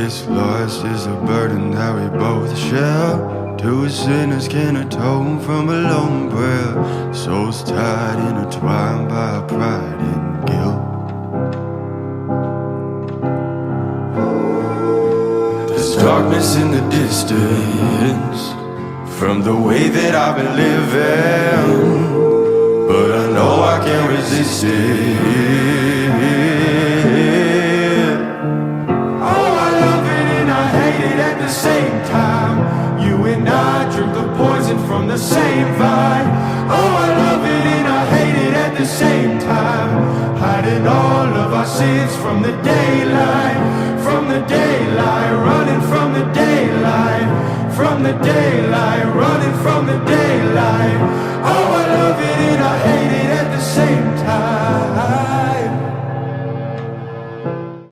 This loss is a burden that we both share. Two sinners can atone from a lone prayer. Souls tied, intertwined by pride and guilt. There's darkness in the distance from the way that I've been living, but I know I can't resist it. Oh, I love it and I hate it at the same time. You and I drink the poison from the same vine. Oh, I love it and I hate it at the same time. Hiding all of our sins from the daylight, from the daylight, running from the daylight, from the daylight, running from the daylight. Oh, I love it and I hate it at the same time.